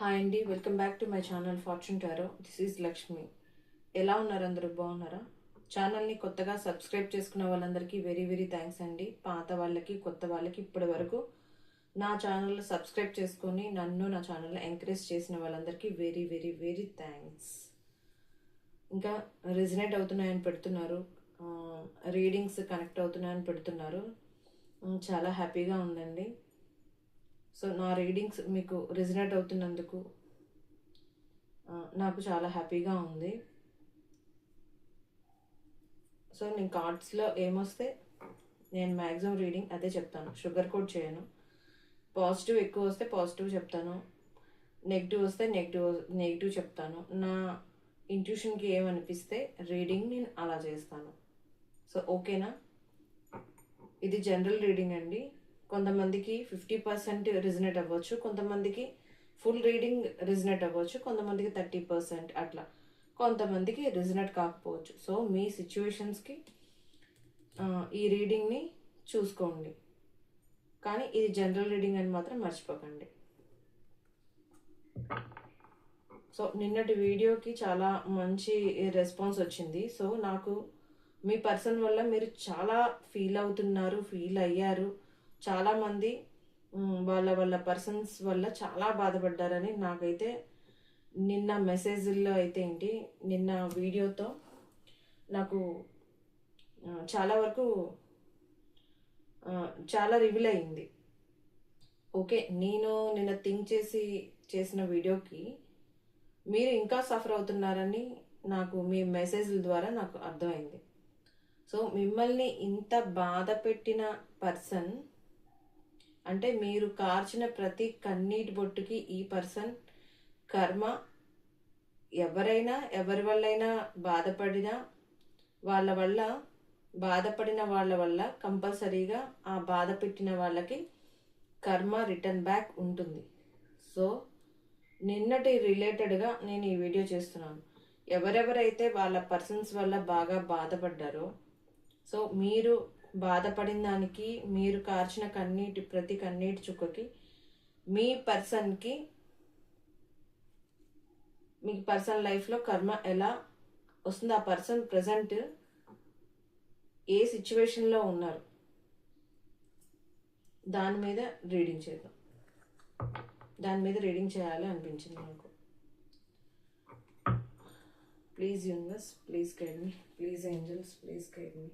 Hi అండి, welcome back to my channel fortune tarot. This is Lakshmi. ఎలా ఉన్నారు అందరూ? బాగున్నారా? ఛానల్ని కొత్తగా సబ్స్క్రైబ్ చేసుకున్న వాళ్ళందరికీ వెరీ వెరీ థ్యాంక్స్ అండి. పాత వాళ్ళకి కొత్త వాళ్ళకి ఇప్పటి వరకు నా ఛానల్ సబ్స్క్రైబ్ చేసుకొని నన్ను నా ఛానల్ ఎంకరేజ్ చేసిన వాళ్ళందరికీ వెరీ వెరీ వెరీ థ్యాంక్స్. ఇంకా రెజినేట్ అవుతున్నాయని పెడుతున్నారు, రీడింగ్స్ కనెక్ట్ అవుతున్నాయని పెడుతున్నారు. చాలా హ్యాపీగా ఉందండి. సో నా రీడింగ్స్ మీకు రెజినేట్ అవుతున్నందుకు నాకు చాలా హ్యాపీగా ఉంది. సో నేను కార్డ్స్లో ఏమొస్తే నేను మ్యాక్సిమం రీడింగ్ అదే చెప్తాను, షుగర్ కోట్ చేయను. పాజిటివ్ ఎక్కువ వస్తే పాజిటివ్ చెప్తాను, నెగిటివ్ వస్తే నెగిటివ్ చెప్తాను. నా ఇంట్యూషన్కి ఏమనిపిస్తే రీడింగ్ నేను అలా చేస్తాను. సో ఓకేనా? ఇది జనరల్ రీడింగ్ అండి. కొంతమందికి 50% రిజనేట్ అవ్వచ్చు, కొంతమందికి ఫుల్ రీడింగ్ రిజనేట్ అవ్వచ్చు, కొంతమందికి 30% అట్లా, కొంతమందికి రిజనేట్ కాకపోవచ్చు. సో మీ సిచ్యువేషన్స్కి ఈ రీడింగ్ని చూసుకోండి, కానీ ఇది జనరల్ రీడింగ్ అని మాత్రం మర్చిపోకండి. సో నిన్నటి వీడియోకి చాలా మంచి రెస్పాన్స్ వచ్చింది. సో నాకు మీ పర్సన్ వల్ల మీరు చాలా ఫీల్ అయ్యారు. చాలామంది వాళ్ళ పర్సన్స్ వల్ల చాలా బాధపడ్డారని నాకైతే నిన్న మెసేజ్లో అయితే ఏంటి, నిన్న వీడియోతో నాకు చాలా వరకు చాలా రివీల్ అయింది. ఓకే, నేను నిన్న థింక్ చేసిన వీడియోకి మీరు ఇంకా సఫర్ అవుతున్నారని నాకు మీ మెసేజ్ల ద్వారా నాకు అర్థమైంది. సో మిమ్మల్ని ఇంత బాధ పెట్టిన పర్సన్ అంటే మీరు కార్చిన ప్రతి కన్నీటి బొట్టుకి ఈ పర్సన్ కర్మ, ఎవరైనా ఎవరి వల్లైనా బాధపడిన వాళ్ళ వల్ల కంపల్సరీగా ఆ బాధ పెట్టిన వాళ్ళకి కర్మ రిటర్న్ బ్యాక్ ఉంటుంది. సో నిన్నటి రిలేటెడ్గా నేను ఈ వీడియో చేస్తున్నాను. ఎవరెవరైతే వాళ్ళ పర్సన్స్ వల్ల బాగా బాధపడ్డారో, సో మీరు బాధపడిన దానికి, మీరు కార్చిన ప్రతి కన్నీటి చుక్కకి మీ పర్సన్ లైఫ్లో కర్మ ఎలా వస్తుంది, ఆ పర్సన్ ప్రజెంట్ ఏ సిచ్యువేషన్లో ఉన్నారు, దాని మీద రీడింగ్ చేద్దాం. దాని మీద రీడింగ్ చేయాలి అనిపించింది నాకు. Please universe, please guide me. Please angels, please guide me.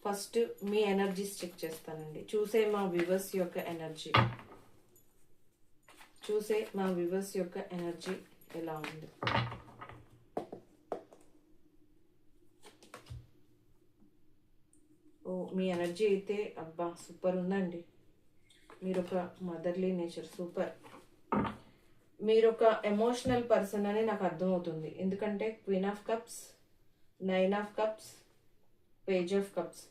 First మీ ఎనర్జీస్ చెక్ చేస్తానండి. చూసే మా వ్యూవర్స్ యొక్క ఎనర్జీ ఎలా ఉంది. ఓ మీ ఎనర్జీ అయితే అబ్బా సూపర్ ఉందండి. మీరు ఒక మదర్లీ నేచర్, సూపర్. మీరు ఒక ఎమోషనల్ పర్సన్ అని నాకు అర్థమవుతుంది. ఎందుకంటే queen of cups, 9 of cups, page of cups.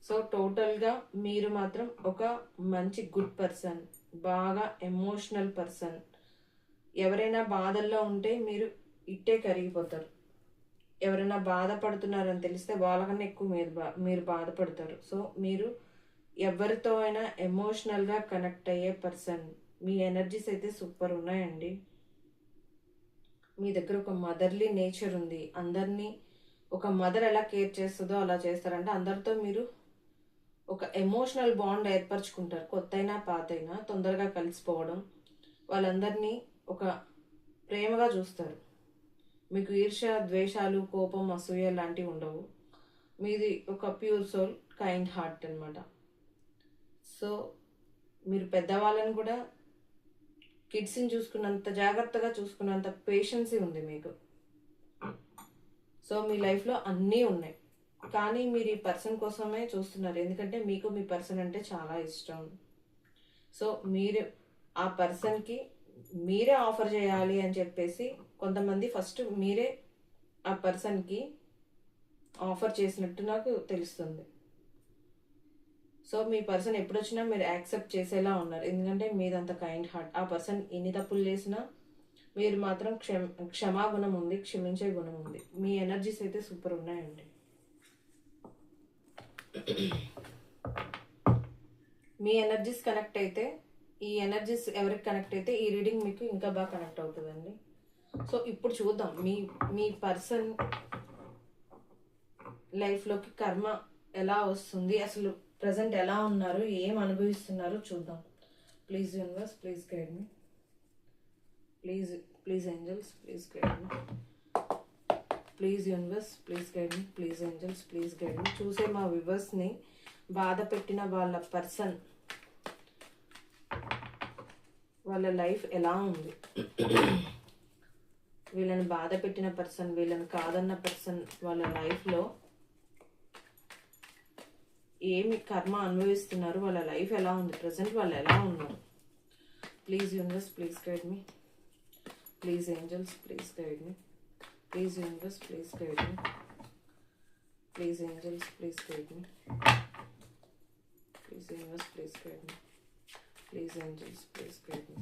So టోటల్గా మీరు మాత్రం ఒక మంచి గుడ్ పర్సన్, బాగా ఎమోషనల్ పర్సన్. ఎవరైనా బాధల్లో ఉంటే మీరు ఇట్టే కరిగిపోతారు. ఎవరైనా బాధపడుతున్నారని తెలిస్తే వాళ్ళకన్నా ఎక్కువ మీరు బాధపడతారు. సో మీరు ఎవరితో అయినా ఎమోషనల్గా కనెక్ట్ అయ్యే పర్సన్. మీ ఎనర్జీస్ అయితే సూపర్ ఉన్నాయండి. మీ దగ్గర ఒక మదర్లీ నేచర్ ఉంది. అందరినీ ఒక మదర్ ఎలా కేర్ చేస్తుందో అలా చేస్తారంటే అందరితో మీరు ఒక ఎమోషనల్ బాండ్ ఏర్పరచుకుంటారు. కొత్త అయినా పాత అయినా తొందరగా కలిసిపోవడం, వాళ్ళందరినీ ఒక ప్రేమగా చూస్తారు. మీకు ఈర్ష్య, ద్వేషాలు, కోపం, అసూయ లాంటివి ఉండవు. మీది ఒక ప్యూర్ సోల్, కైండ్ హార్ట్ అనమాట. సో మీరు పెద్దవాళ్ళని కూడా కిడ్స్ని చూసుకున్నంత జాగ్రత్తగా చూసుకున్నంత పేషెన్సీ ఉంది మీకు. సో మీ లైఫ్లో అన్నీ ఉన్నాయి, కానీ మీరు ఈ పర్సన్ కోసమే చూస్తున్నారు. ఎందుకంటే మీకు మీ పర్సన్ అంటే చాలా ఇష్టం. సో మీరు ఆ పర్సన్కి మీరే ఆఫర్ చేయాలి అని చెప్పేసి కొంతమంది ఫస్ట్ మీరే ఆ పర్సన్కి ఆఫర్ చేసినట్టు నాకు తెలుస్తుంది. సో మీ పర్సన్ ఎప్పుడొచ్చినా మీరు యాక్సెప్ట్ చేసేలా ఉన్నారు. ఎందుకంటే మీదంత కైండ్ హార్ట్. ఆ పర్సన్ ఎన్ని తప్పులు చేసినా మీరు మాత్రం క్షమాగుణం ఉంది, క్షమించే గుణం ఉంది. మీ ఎనర్జీస్ అయితే సూపర్ ఉన్నాయండి. మీ ఎనర్జీస్ కనెక్ట్ అయితే ఈ ఎనర్జీస్ ఎవరికి కనెక్ట్ అయితే ఈ రీడింగ్ మీకు ఇంకా బాగా కనెక్ట్ అవుతుందండి. సో ఇప్పుడు చూద్దాం మీ పర్సన్ లైఫ్లోకి కర్మ ఎలా వస్తుంది, అసలు ప్రజెంట్ ఎలా ఉన్నారు, ఏం అనుభవిస్తున్నారో చూద్దాం. Please universe, please guide me. Please angels, please guide me. Please universe, please guide me. Please angels, please guide me. చూసే మా వ్యూవర్స్ని బాధ పెట్టిన వాళ్ళ పర్సన్ వాళ్ళ లైఫ్ ఎలా ఉంది, వీళ్ళని బాధ పెట్టిన పర్సన్, వీళ్ళని కాదన్న పర్సన్ వాళ్ళ లైఫ్లో ఏమి కర్మ అనుభవిస్తున్నారు, వాళ్ళ లైఫ్ ఎలా ఉంది, ప్రజెంట్ వాళ్ళు ఎలా ఉన్నారు. Please universe, please guide me. Please angels, please guide me. Please universe, please guide me. Please angels, please guide me. Please universe, please guide me. Please angels, please guide me.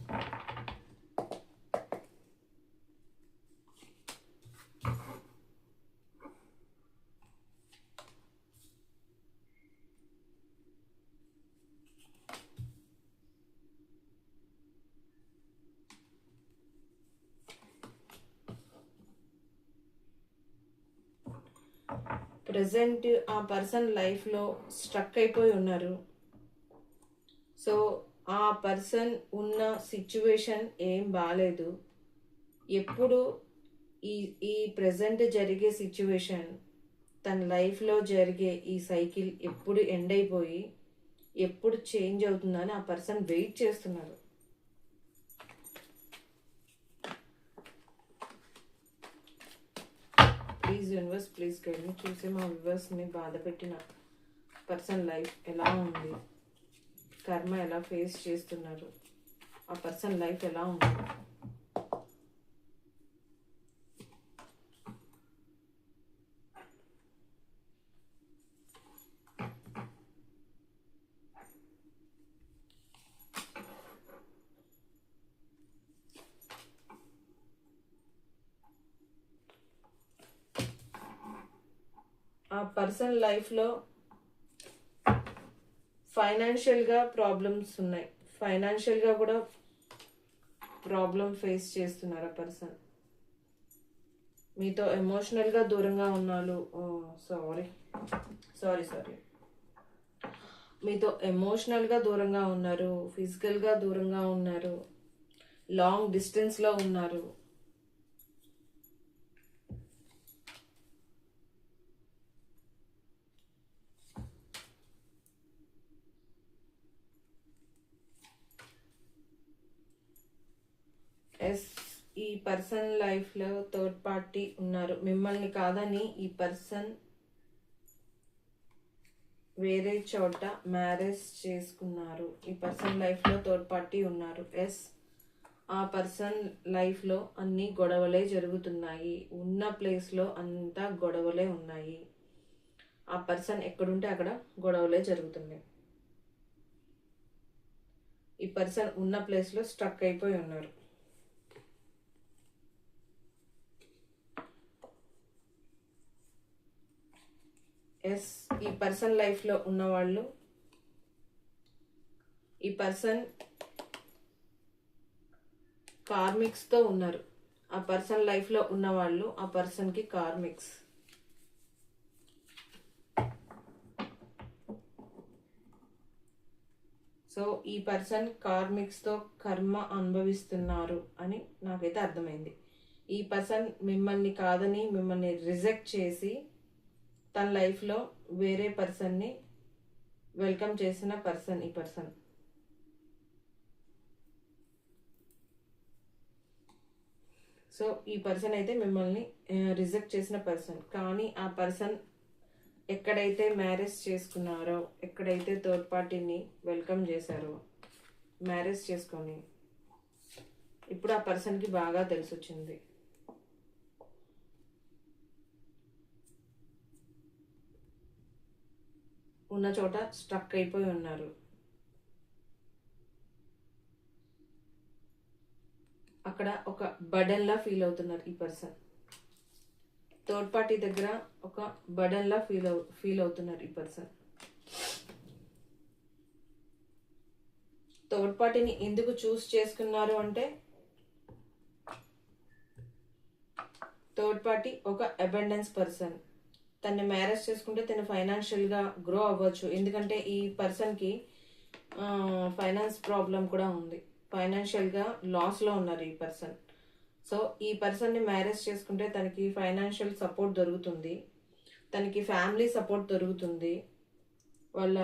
Present ఆ person లైఫ్లో struck అయిపోయి ఉన్నారు. So ఆ person ఉన్న situation ఏం బాగాలేదు. ఎప్పుడు ఈ ప్రజెంట్ జరిగే సిచ్యువేషన్, తన లైఫ్లో జరిగే ఈ సైకిల్ ఎప్పుడు ఎండ్ అయిపోయి ఎప్పుడు చేంజ్ అవుతుందని ఆ పర్సన్ వెయిట్ చేస్తున్నారు. ప్లీజ్ యూనివర్స్, ప్లీజ్ గైడ్ మీ. చూసి మా వ్యూవర్స్ని బాధ పెట్టిన పర్సన్ లైఫ్ ఎలా ఉంది, కర్మ ఎలా ఫేస్ చేస్తున్నారు, ఆ పర్సన్ లైఫ్ ఎలా ఉంది. ఆ పర్సన్ లైఫ్లో ఫైనాన్షియల్గా ప్రాబ్లమ్స్ ఉన్నాయి. ఫైనాన్షియల్గా కూడా ప్రాబ్లం ఫేస్ చేస్తున్నారు ఆ పర్సన్. మీతో ఎమోషనల్గా దూరంగా ఉన్నారు. సారీ మీతో ఎమోషనల్గా దూరంగా ఉన్నారు, ఫిజికల్గా దూరంగా ఉన్నారు, లాంగ్ డిస్టెన్స్లో ఉన్నారు. ఈ పర్సన్ లైఫ్లో థర్డ్ పార్టీ ఉన్నారు. మిమ్మల్ని కాదని ఈ పర్సన్ వేరే చోట మ్యారేజ్ చేసుకున్నారు. ఈ పర్సన్ లైఫ్లో థర్డ్ పార్టీ ఉన్నారు. ఆ పర్సన్ లైఫ్లో అన్ని గొడవలే జరుగుతున్నాయి. ఉన్న ప్లేస్లో అంతా గొడవలే ఉన్నాయి. ఆ పర్సన్ ఎక్కడుంటే అక్కడ గొడవలే జరుగుతున్నాయి. ఈ పర్సన్ ఉన్న ప్లేస్లో స్ట్రక్ అయిపోయి ఉన్నారు. ఈ పర్సన్ లైఫ్లో ఉన్నవాళ్ళు, ఈ పర్సన్ కార్మిక్స్తో ఉన్నారు. ఆ పర్సన్ లైఫ్లో ఉన్నవాళ్ళు ఆ పర్సన్కి కార్మిక్స్. సో ఈ పర్సన్ కార్మిక్స్తో కర్మ అనుభవిస్తున్నారు అని నాకైతే అర్థమైంది. ఈ పర్సన్ మిమ్మల్ని కాదని మిమ్మల్ని రిజెక్ట్ చేసి తన లైఫ్లో వేరే పర్సన్ని వెల్కమ్ చేసిన పర్సన్ ఈ పర్సన్. సో ఈ పర్సన్ అయితే మిమ్మల్ని రిజెక్ట్ చేసిన పర్సన్. కానీ ఆ పర్సన్ ఎక్కడైతే మ్యారేజ్ చేసుకున్నారో, ఎక్కడైతే థర్డ్ పార్టీని వెల్కమ్ చేశారో, మ్యారేజ్ చేసుకొని ఇప్పుడు ఆ పర్సన్కి బాగా తెలిసి వచ్చింది. ఉన్న చోట స్ట్రక్ అయిపోయి ఉన్నారు. అక్కడ ఒక బర్డెన్లా ఫీల్ అవుతున్నారు ఈ పర్సన్. థర్డ్ పార్టీ దగ్గర ఒక బర్డెన్లా ఫీల్ అవుతున్నారు ఈ పర్సన్. థర్డ్ పార్టీని ఎందుకు చూస్ చేసుకున్నారు అంటే థర్డ్ పార్టీ ఒక అబండెన్స్ పర్సన్. తన్ని మ్యారేజ్ చేసుకుంటే తను ఫైనాన్షియల్గా గ్రో అవ్వచ్చు. ఎందుకంటే ఈ పర్సన్కి ఫైనాన్స్ ప్రాబ్లం కూడా ఉంది. ఫైనాన్షియల్గా లాస్లో ఉన్నారు ఈ పర్సన్. సో ఈ పర్సన్ని మ్యారేజ్ చేసుకుంటే తనకి ఫైనాన్షియల్ సపోర్ట్ దొరుకుతుంది, తనకి ఫ్యామిలీ సపోర్ట్ దొరుకుతుంది. వాళ్ళ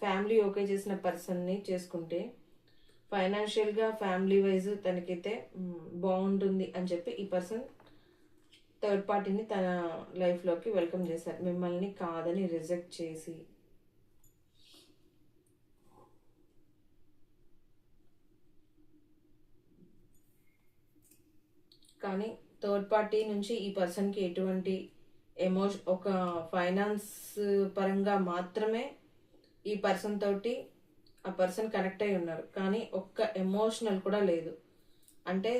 ఫ్యామిలీ ఓకే చేసిన పర్సన్ని చేసుకుంటే ఫైనాన్షియల్గా ఫ్యామిలీ వైజ్ తనకైతే బాగుంటుంది అని చెప్పి ఈ పర్సన్ థర్డ్ పార్టీని తన లైఫ్లోకి వెల్కమ్ చేశారు, మిమ్మల్ని కాదని రిజెక్ట్ చేసి. కానీ థర్డ్ పార్టీ నుంచి ఈ పర్సన్కి ఎటువంటి ఒక ఫైనాన్స్ పరంగా మాత్రమే ఈ పర్సన్ తోటి ఆ పర్సన్ కనెక్ట్ అయి ఉన్నారు, కానీ ఒక్క ఎమోషనల్ కూడా లేదు. అంటే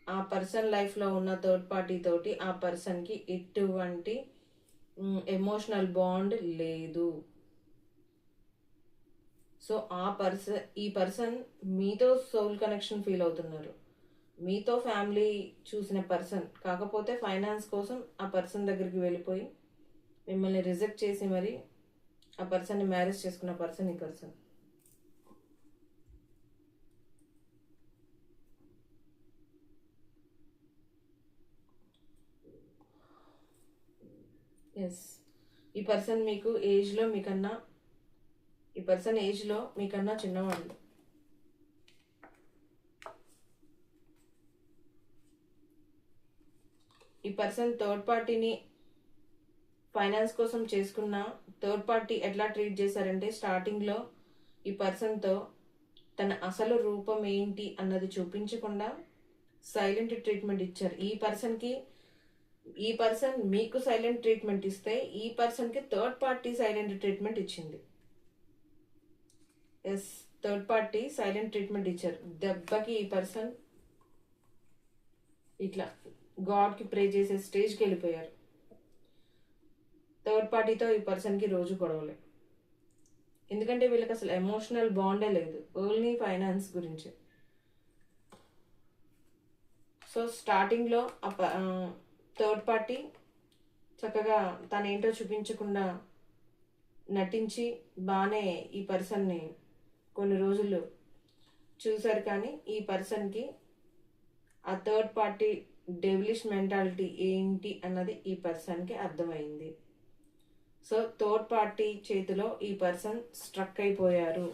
ఆ పర్సన్ లైఫ్లో ఉన్న థర్డ్ పార్టీ తోటి ఆ పర్సన్కి ఎటువంటి ఎమోషనల్ బాండ్ లేదు. సో ఈ పర్సన్ మీతో సోల్ కనెక్షన్ ఫీల్ అవుతున్నారు, మీతో ఫ్యామిలీ చూసిన పర్సన్. కాకపోతే ఫైనాన్స్ కోసం ఆ పర్సన్ దగ్గరికి వెళ్ళిపోయి మిమ్మల్ని రిజెక్ట్ చేసి మరి ఆ పర్సన్ని మ్యారేజ్ చేసుకున్న పర్సన్ ఈ పర్సన్. ఎస్, ఈ పర్సన్ మీకు ఏజ్లో మీకన్నా చిన్నవాళ్ళు. ఈ పర్సన్ థర్డ్ పార్టీని ఫైనాన్స్ కోసం చేసుకున్న థర్డ్ పార్టీ ఎట్లా ట్రీట్ చేశారంటే స్టార్టింగ్లో ఈ పర్సన్తో తన అసలు రూపం ఏంటి అన్నది చూపించకుండా సైలెంట్ ట్రీట్మెంట్ ఇచ్చారు. ఈ పర్సన్ మీకు సైలెంట్ ట్రీట్మెంట్ ఇస్తే ఈ పర్సన్కి థర్డ్ పార్టీ సైలెంట్ ట్రీట్మెంట్ ఇచ్చింది. Yes, third party silent treatment ఇచ్చారు. దెబ్బకి ఈ పర్సన్ ఇట్లా గాడ్కి ప్రే చేసే స్టేజ్కి వెళ్ళిపోయారు. థర్డ్ పార్టీతో ఈ పర్సన్కి రోజు గొడవలే, ఎందుకంటే వీళ్ళకి అసలు ఎమోషనల్ బాండే లేదు, ఓన్లీ ఫైనాన్స్ గురించి. సో స్టార్టింగ్లో థర్డ్ పార్టీ చక్కగా తనేంటో చూపించకుండా నటించి బాగానే ఈ పర్సన్ని కొన్ని రోజులు చూశారు, కానీ ఈ పర్సన్కి ఆ థర్డ్ పార్టీ డెవిలిష్ మెంటాలిటీ ఏంటి అన్నది ఈ పర్సన్కి అర్థమైంది. సో థర్డ్ పార్టీ చేతిలో ఈ పర్సన్ స్ట్రక్ అయిపోయారు.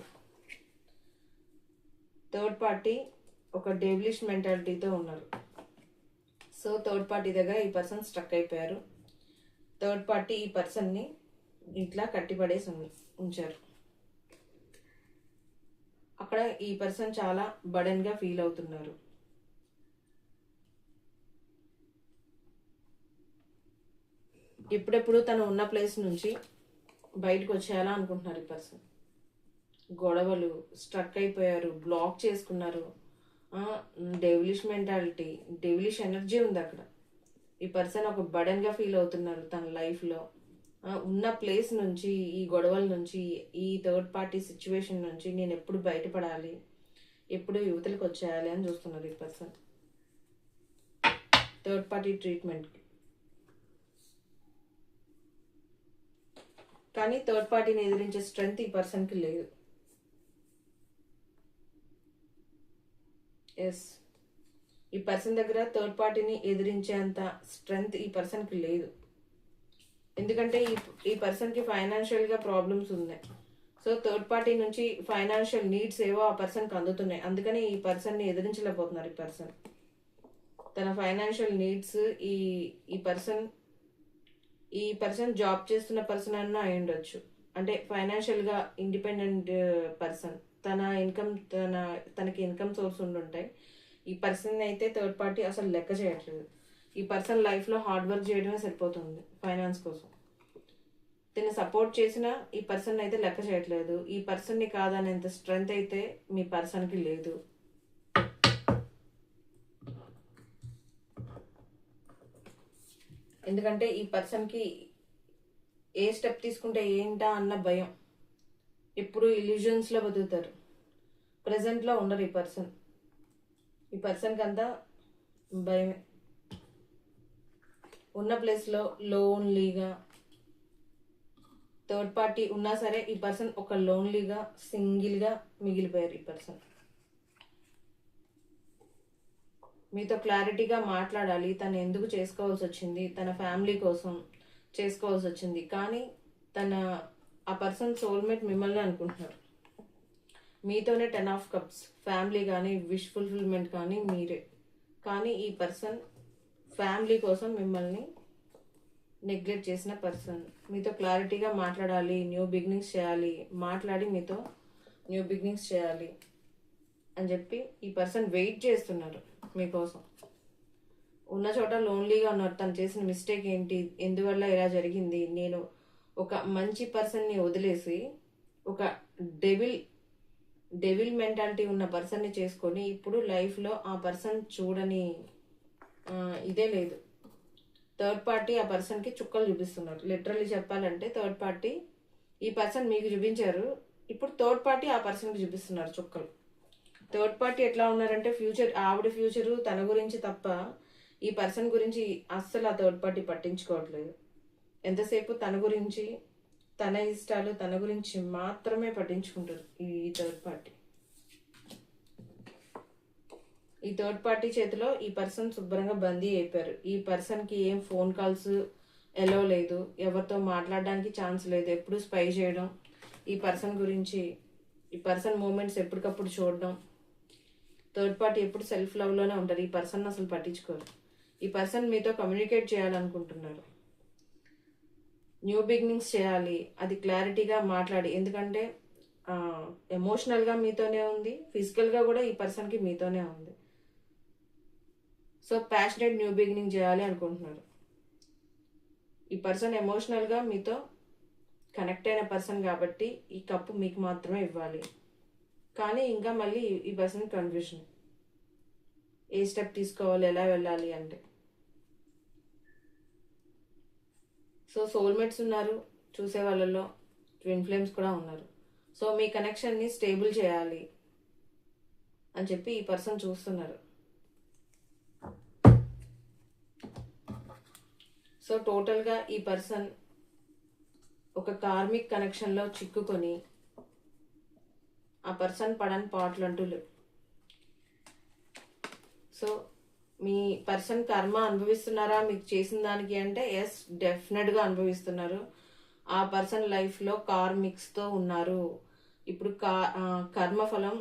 థర్డ్ పార్టీ ఒక డెవిలిష్ మెంటాలిటీతో ఉన్నారు. సో థర్డ్ పార్టీ దగ్గర ఈ పర్సన్ స్ట్రక్ అయిపోయారు. థర్డ్ పార్టీ ఈ పర్సన్ని ఇట్లా కట్టిపడేసి ఉంచారు. అక్కడ ఈ పర్సన్ చాలా బర్డెన్గా ఫీల్ అవుతున్నారు. ఎప్పుడెప్పుడు తను ఉన్న ప్లేస్ నుంచి బయటకు వచ్చేయాలా అనుకుంటున్నారు ఈ పర్సన్. గొడవలు, స్ట్రక్ అయిపోయారు, బ్లాక్ చేసుకున్నారు. డెవిలిష్ మెంటాలిటీ, డెవిలిష్ ఎనర్జీ ఉంది అక్కడ. ఈ పర్సన్ ఒక బర్డెన్గా ఫీల్ అవుతున్నారు తన లైఫ్లో. ఉన్న ప్లేస్ నుంచి, ఈ గొడవల నుంచి, ఈ థర్డ్ పార్టీ సిచ్యువేషన్ నుంచి నేను ఎప్పుడు బయటపడాలి, ఎప్పుడు యువతలకు వచ్చేయాలి అని చూస్తున్నారు ఈ పర్సన్ థర్డ్ పార్టీ ట్రీట్మెంట్కి. కానీ థర్డ్ పార్టీని ఎదిరించే స్ట్రెంగ్త్ ఈ పర్సన్కి లేదు. ఎస్, ఈ పర్సన్ దగ్గర థర్డ్ పార్టీని ఎదిరించేంత స్ట్రెంగ్త్ ఈ పర్సన్కి లేదు. ఎందుకంటే ఈ పర్సన్కి ఫైనాన్షియల్గా ప్రాబ్లమ్స్ ఉన్నాయి. సో థర్డ్ పార్టీ నుంచి ఫైనాన్షియల్ నీడ్స్ ఏవో ఆ పర్సన్కి అందుతున్నాయి. అందుకని ఈ పర్సన్ని ఎదిరించలేకపోతున్నారు. తన ఫైనాన్షియల్ నీడ్స్ ఈ పర్సన్ జాబ్ చేస్తున్న పర్సన్ అన్నా అయి ఉండొచ్చు. అంటే ఫైనాన్షియల్గా ఇండిపెండెంట్ పర్సన్, తనకి ఇన్కమ్ సోర్స్ ఉండుంటాయి. ఈ పర్సన్ అయితే థర్డ్ పార్టీ అసలు లెక్క చేయట్లేదు. ఈ పర్సన్ లైఫ్లో హార్డ్ వర్క్ చేయడమే సరిపోతుంది ఫైనాన్స్ కోసం. దీన్ని సపోర్ట్ చేసినా ఈ పర్సన్ అయితే లెక్క చేయట్లేదు. ఈ పర్సన్ని కాదనేంత స్ట్రెంగ్త్ అయితే మీ పర్సన్కి లేదు. ఎందుకంటే ఈ పర్సన్కి ఏ స్టెప్ తీసుకుంటే ఏంటా అన్న భయం ఇప్పుడు ఇల్యూజన్స్లో బతుకుతారు. ప్రజెంట్లో ఉండరు ఈ పర్సన్కి అంతా భయమే. ఉన్న ప్లేస్లో లోన్లీగా థర్డ్ పార్టీ ఉన్నా సరే ఈ పర్సన్ ఒక లోన్లీగా సింగిల్గా మిగిలిపోయారు. ఈ పర్సన్ మీతో క్లారిటీగా మాట్లాడాలి. తను ఎందుకు చేసుకోవాల్సి వచ్చింది, తన ఫ్యామిలీ కోసం చేసుకోవాల్సి వచ్చింది. కానీ ఆ పర్సన్ సోల్మేట్ మిమ్మల్ని అనుకుంటున్నారు. మీతోనే 10 ఆఫ్ కప్స్, ఫ్యామిలీ కానీ విష్ ఫుల్ఫిల్మెంట్ కానీ మీరే. కానీ ఈ పర్సన్ ఫ్యామిలీ కోసం మిమ్మల్ని నెగ్లెక్ట్ చేసిన పర్సన్. మీతో క్లారిటీగా మాట్లాడాలి, న్యూ బిగినింగ్స్ చేయాలి, మాట్లాడి మీతో న్యూ బిగినింగ్స్ చేయాలి అని చెప్పి ఈ పర్సన్ వెయిట్ చేస్తున్నారు మీకోసం. ఉన్న చోట లోన్లీగా ఉన్నారు. తను చేసిన మిస్టేక్ ఏంటి, ఎందువల్ల ఇలా జరిగింది, నేను ఒక మంచి పర్సన్ని వదిలేసి ఒక డెవిల్ మెంటాలిటీ ఉన్న పర్సన్ని చేసుకొని ఇప్పుడు లైఫ్లో ఆ పర్సన్ చూడని ఇదే లేదు. థర్డ్ పార్టీ ఆ పర్సన్కి చుక్కలు చూపిస్తున్నారు. లిటరల్లీ చెప్పాలంటే థర్డ్ పార్టీ ఈ పర్సన్ మీకు చూపించారు, ఇప్పుడు థర్డ్ పార్టీ ఆ పర్సన్కి చూపిస్తున్నారు చుక్కలు. థర్డ్ పార్టీ ఎట్లా ఉన్నారంటే ఆవిడ ఫ్యూచరు తన గురించి తప్ప ఈ పర్సన్ గురించి అస్సలు ఆ థర్డ్ పార్టీ పట్టించుకోవట్లేదు. ఎంతసేపు తన గురించి, తన ఇష్టాలు, తన గురించి మాత్రమే పట్టించుకుంటారు ఈ థర్డ్ పార్టీ. ఈ థర్డ్ పార్టీ చేతిలో ఈ పర్సన్ శుభ్రంగా బందీ అయిపోయారు. ఈ పర్సన్కి ఏం ఫోన్ కాల్స్ ఎలో లేదు, ఎవరితో మాట్లాడడానికి ఛాన్స్ లేదు. ఎప్పుడు స్పై చేయడం, ఈ పర్సన్ గురించి, ఈ పర్సన్ మూమెంట్స్ ఎప్పటికప్పుడు చూడడం. థర్డ్ పార్టీ ఎప్పుడు సెల్ఫ్ లవ్లోనే ఉంటారు. ఈ పర్సన్ అసలు పట్టించుకోరు. ఈ పర్సన్ మీతో కమ్యూనికేట్ చేయాలనుకుంటున్నారు, న్యూ బిగినింగ్స్ చేయాలి, అది క్లారిటీగా మాట్లాడి. ఎందుకంటే ఎమోషనల్గా మీతోనే ఉంది, ఫిజికల్గా కూడా ఈ పర్సన్కి మీతోనే ఉంది. సో ప్యాషనేట్ న్యూ బిగినింగ్ చేయాలి అనుకుంటున్నారు. ఈ పర్సన్ ఎమోషనల్గా మీతో కనెక్ట్ అయిన పర్సన్ కాబట్టి ఈ కప్పు మీకు మాత్రమే ఇవ్వాలి. కానీ ఇంకా మళ్ళీ ఈ పర్సన్ కన్ఫ్యూషన్, ఏ స్టెప్ తీసుకోవాలి, ఎలా వెళ్ళాలి అంటే. సో సోల్మేట్స్ ఉన్నారు చూసే వాళ్ళలో, ట్విన్ ఫ్లేమ్స్ కూడా ఉన్నారు. సో మీ కనెక్షన్ని స్టేబుల్ చేయాలి అని చెప్పి ఈ పర్సన్ చూస్తున్నారు. సో టోటల్గా ఈ పర్సన్ ఒక కార్మిక్ కనెక్షన్లో చిక్కుకొని ఆ పర్సన్ పడని పాటలు అంటూ లేవు. సో మీ పర్సన్ కర్మ అనుభవిస్తున్నారా మీకు చేసిన దానికి అంటే ఎస్, డెఫినెట్గా అనుభవిస్తున్నారు. ఆ పర్సన్ లైఫ్లో కార్మిక్స్తో ఉన్నారు. ఇప్పుడు కర్మ ఫలం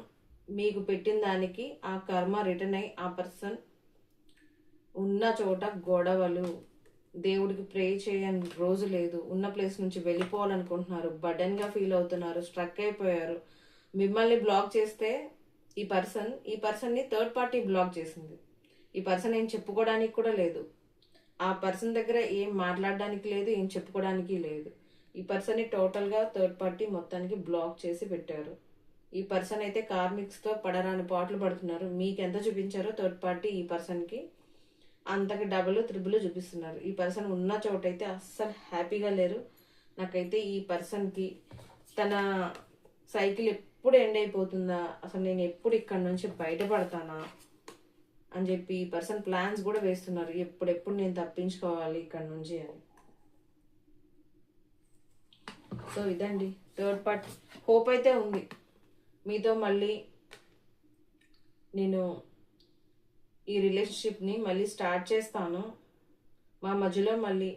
మీకు పెట్టిన దానికి ఆ కర్మ రిటర్న్ అయ్యి ఆ పర్సన్ ఉన్న చోట గొడవలు, దేవుడికి ప్రే చేయని రోజు లేదు, ఉన్న ప్లేస్ నుంచి వెళ్ళిపోవాలనుకుంటున్నారు, బర్డెన్గా ఫీల్ అవుతున్నారు, స్ట్రక్ అయిపోయారు. మిమ్మల్ని బ్లాక్ చేస్తే ఈ పర్సన్ని థర్డ్ పార్టీ బ్లాక్ చేసింది. ఈ పర్సన్ ఏం చెప్పుకోవడానికి కూడా లేదు. ఆ పర్సన్ దగ్గర ఏం మాట్లాడడానికి లేదు, ఏం చెప్పుకోవడానికి లేదు. ఈ పర్సన్ని టోటల్గా థర్డ్ పార్టీ మొత్తానికి బ్లాక్ చేసి పెట్టారు. ఈ పర్సన్ అయితే కార్మిక్స్తో పడరాని పాటలు పడుతున్నారు. మీకు ఎంత చూపించారో థర్డ్ పార్టీ ఈ పర్సన్కి అంతకు డబుల్ త్రిబుల్ చూపిస్తున్నారు. ఈ పర్సన్ ఉన్న చోటైతే అస్సలు హ్యాపీగా లేరు. నాకైతే ఈ పర్సన్కి తన సైకిల్ ఎప్పుడు ఎండ్ అయిపోతుందా, అసలు నేను ఎప్పుడు ఇక్కడ నుంచి బయటపడతానా అని చెప్పి ఈ పర్సన్ ప్లాన్స్ కూడా వేస్తున్నారు. ఎప్పుడెప్పుడు నేను తప్పించుకోవాలి ఇక్కడ నుంచి అని. సో ఇదండి థర్డ్ పార్టీ. హోప్ అయితే ఉంది మీతో మళ్ళీ నేను ఈ రిలేషన్షిప్ని మళ్ళీ స్టార్ట్ చేస్తాను. మా మధ్యలో మళ్ళీ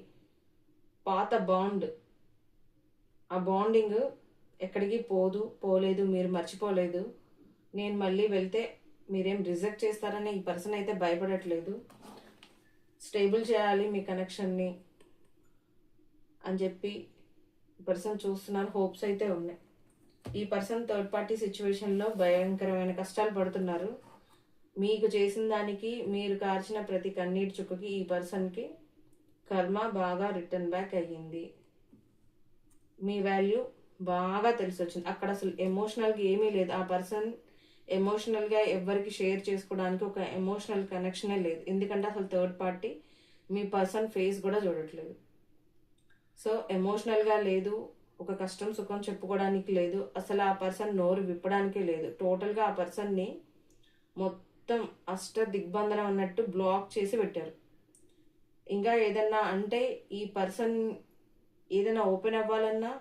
పాత బాండ్, ఆ బాండింగ్ ఎక్కడికి పోలేదు, మీరు మర్చిపోలేదు. నేను మళ్ళీ వెళ్తే మీరేం రిజెక్ట్ చేస్తారని ఈ పర్సన్ అయితే భయపడట్లేదు. స్టేబుల్ చేయాలి మీ కనెక్షన్ని అని చెప్పి ఈ పర్సన్ చూస్తున్నారు. హోప్స్ అయితే ఉన్నాయి. ఈ పర్సన్ థర్డ్ పార్టీ సిచ్యువేషన్లో భయంకరమైన కష్టాలు పడుతున్నారు. మీకు చేసిన దానికి, మీరు కార్చిన ప్రతి కన్నీటి చుక్కకి ఈ పర్సన్కి కర్మ బాగా రిటర్న్ బ్యాక్ అయ్యింది. మీ వాల్యూ బాగా తెలిసి వచ్చింది. అక్కడ అసలు ఎమోషనల్గా ఏమీ లేదు. ఆ పర్సన్ ఎమోషనల్గా ఎవరికి షేర్ చేసుకోవడానికి ఒక ఎమోషనల్ కనెక్షనే లేదు. ఎందుకంటే అసలు థర్డ్ పార్టీ మీ పర్సన్ ఫేస్ కూడా చూడట్లేదు. సో ఎమోషనల్గా లేదు, ఒక కష్టం సుఖం చెప్పుకోవడానికి లేదు, అసలు ఆ పర్సన్ నోరు విప్పడానికే లేదు. టోటల్గా ఆ పర్సన్ని మొత్తం అష్ట దిగ్బంధనం అన్నట్టు బ్లాక్ చేసి పెట్టారు. ఇంకా ఏదన్నా అంటే ఈ పర్సన్ ఏదైనా ఓపెన్ అవ్వాలన్నా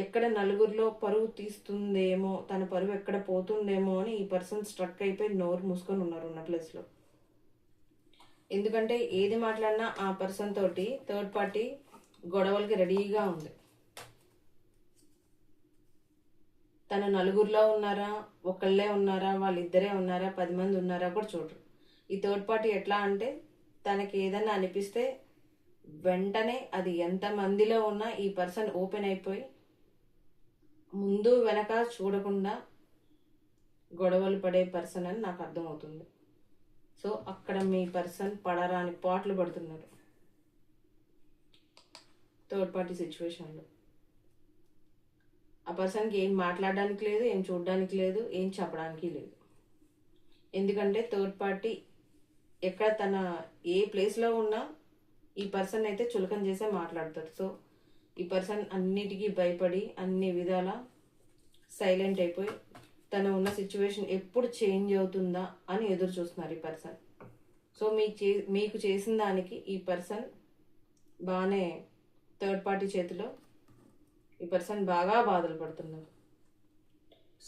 ఎక్కడ నలుగురిలో పరువు తీస్తుందేమో, తన పరువు ఎక్కడ పోతుందేమో అని ఈ పర్సన్ స్ట్రక్ అయిపోయి నోరు మూసుకొని ఉన్నారు ఉన్న ప్లేస్లో. ఎందుకంటే ఏది మాట్లాడినా ఆ పర్సన్ తోటి థర్డ్ పార్టీ గొడవలకి రెడీగా ఉంది. తను నలుగురిలో ఉన్నారా, ఒకళ్ళే ఉన్నారా, వాళ్ళిద్దరే ఉన్నారా, 10 మంది ఉన్నారా కూడా చూడరు. ఈ థర్డ్ పార్టీ ఎట్లా అంటే తనకి ఏదైనా అనిపిస్తే వెంటనే అది ఎంత మందిలో ఉన్నా ఈ పర్సన్ ఓపెన్ అయిపోయి ముందు వెనక చూడకుండా గొడవలు పడే పర్సన్ అని నాకు అర్థమవుతుంది. సో అక్కడ మీ పర్సన్ పడరాని పాటలు పడుతున్నారు థర్డ్ పార్టీ సిచ్యువేషన్లో. ఆ పర్సన్కి ఏం మాట్లాడడానికి లేదు, ఏం చూడడానికి లేదు, ఏం చెప్పడానికి లేదు. ఎందుకంటే థర్డ్ పార్టీ ఎక్కడ తన ఏ ప్లేస్లో ఉన్నా ఈ పర్సన్ అయితే చులకన చేసే మాట్లాడతారు. సో ఈ పర్సన్ అన్నిటికీ భయపడి అన్ని విధాల సైలెంట్ అయిపోయి తను ఉన్న సిచ్యువేషన్ ఎప్పుడు చేంజ్ అవుతుందా అని ఎదురు చూస్తున్నారు ఈ పర్సన్. సో మీకు చేసిన దానికి ఈ పర్సన్ బాగానే థర్డ్ పార్టీ చేతిలో ఈ పర్సన్ బాగా బాధలు పడుతున్నారు.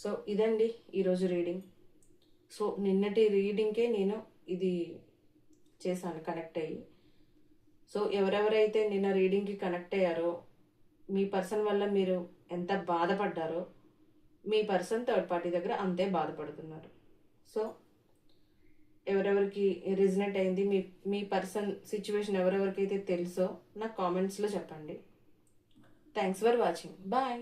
సో ఇదండి ఈరోజు రీడింగ్. సో నిన్నటి రీడింగ్కే నేను ఇది చేశాను కనెక్ట్ అయ్యి. సో ఎవరెవరైతే నిన్న రీడింగ్కి కనెక్ట్ అయ్యారో, మీ పర్సన్ వల్ల మీరు ఎంత బాధపడ్డారో మీ పర్సన్ థర్డ్ పార్టీ దగ్గర అంతే బాధపడుతున్నారు. సో ఎవరెవరికి రిజనేట్ అయింది, మీ పర్సన్ సిచ్యువేషన్ ఎవరెవరికైతే తెలుసో నాకు కామెంట్స్లో చెప్పండి. Thanks for watching. బాయ్.